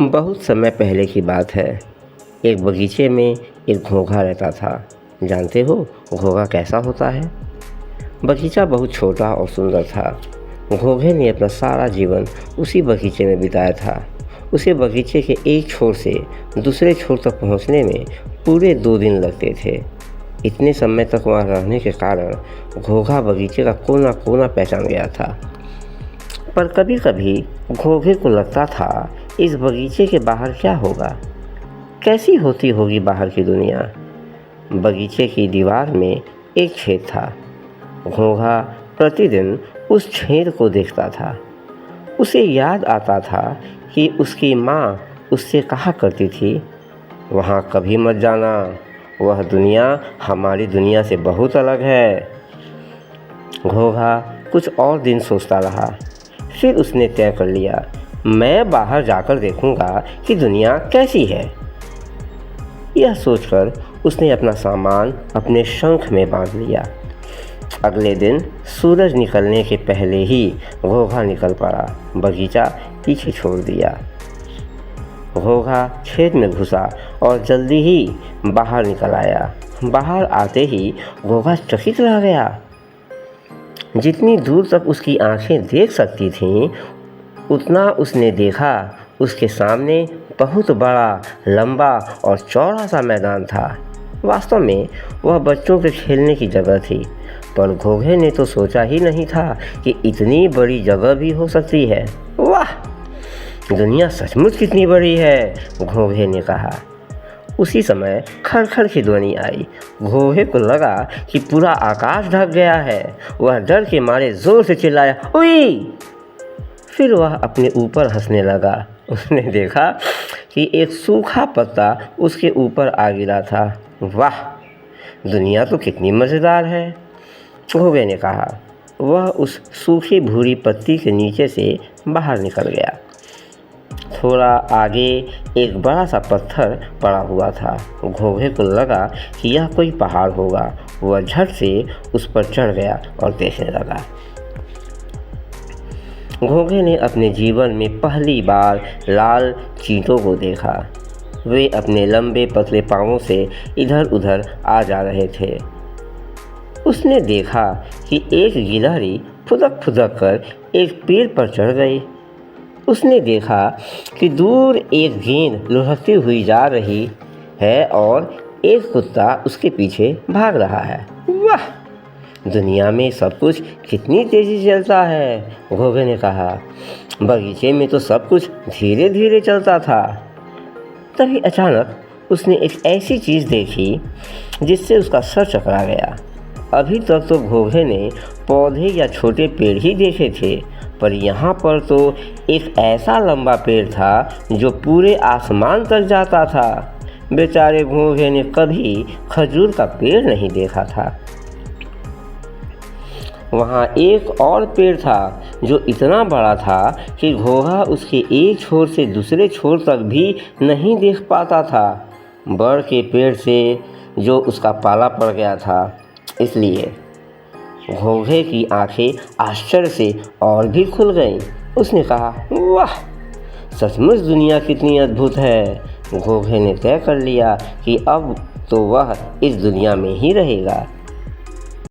बहुत समय पहले की बात है। एक बगीचे में एक घोंघा रहता था। जानते हो घोंघा कैसा होता है? बगीचा बहुत छोटा और सुंदर था। घोंघे ने अपना सारा जीवन उसी बगीचे में बिताया था। उसे बगीचे के एक छोर से दूसरे छोर तक पहुंचने में पूरे 2 दिन लगते थे। इतने समय तक वहाँ रहने के कारण घोंघा बगीचे का कोना कोना पहचान गया था। पर कभी कभी घोंघे को लगता था इस बगीचे के बाहर क्या होगा, कैसी होती होगी बाहर की दुनिया। बगीचे की दीवार में एक छेद था। घोंघा प्रतिदिन उस छेद को देखता था। उसे याद आता था कि उसकी माँ उससे कहा करती थी, वहाँ कभी मत जाना, वह दुनिया हमारी दुनिया से बहुत अलग है। घोंघा कुछ और दिन सोचता रहा। फिर उसने तय कर लिया, मैं बाहर जाकर देखूंगा कि दुनिया कैसी है। यह सोचकर उसने अपना सामान अपने शंख में बांध लिया। अगले दिन सूरज निकलने के पहले ही घोंघा निकल पड़ा। बगीचा पीछे छोड़ दिया। घोंघा छेद में घुसा और जल्दी ही बाहर निकल आया। बाहर आते ही घोंघा चकित रह गया। जितनी दूर तक उसकी आंखें देख सकती थीं, उतना उसने देखा उसके सामने बहुत बड़ा, लंबा और चौड़ा सा मैदान था। वास्तव में वह बच्चों के खेलने की जगह थी, पर घोंघे ने तो सोचा ही नहीं था कि इतनी बड़ी जगह भी हो सकती है। वाह, दुनिया सचमुच कितनी बड़ी है, घोंघे ने कहा। उसी समय खड़-खड़ की ध्वनि आई। घोंघे को लगा कि पूरा आकाश ढक गया है। वह डर के मारे जोर से चिल्लाया, उई! फिर वह अपने ऊपर हंसने लगा। उसने देखा कि एक सूखा पत्ता उसके ऊपर आ गिरा था। वाह, दुनिया तो कितनी मज़ेदार है, घोंघे ने कहा। वह उस सूखी भूरी पत्ती के नीचे से बाहर निकल गया। थोड़ा आगे एक बड़ा सा पत्थर पड़ा हुआ था। घोंघे को लगा कि यह कोई पहाड़ होगा। वह झट से उस पर चढ़ गया और देखने लगा। घोंघे ने अपने जीवन में पहली बार लाल चींटों को देखा। वे अपने लंबे पतले पाँवों से इधर उधर आ जा रहे थे। उसने देखा कि एक गिलहरी फुदक फुदक कर एक पेड़ पर चढ़ गई। उसने देखा कि दूर एक गेंद लुढ़कती हुई जा रही है और एक कुत्ता उसके पीछे भाग रहा है। वाह, दुनिया में सब कुछ कितनी तेज़ी से चलता है, घोंघे ने कहा। बगीचे में तो सब कुछ धीरे धीरे चलता था। तभी अचानक उसने एक ऐसी चीज़ देखी जिससे उसका सर चकरा गया। अभी तक तो घोंघे ने पौधे या छोटे पेड़ ही देखे थे, पर यहाँ पर तो एक ऐसा लंबा पेड़ था जो पूरे आसमान तक जाता था। बेचारे घोंघे ने कभी खजूर का पेड़ नहीं देखा था। वहाँ एक और पेड़ था जो इतना बड़ा था कि घोंघा उसके एक छोर से दूसरे छोर तक भी नहीं देख पाता था। बड़ के पेड़ से जो उसका पाला पड़ गया था, इसलिए घोंघे की आंखें आश्चर्य से और भी खुल गईं। उसने कहा, वाह, सचमुच दुनिया कितनी अद्भुत है। घोंघे ने तय कर लिया कि अब तो वह इस दुनिया में ही रहेगा।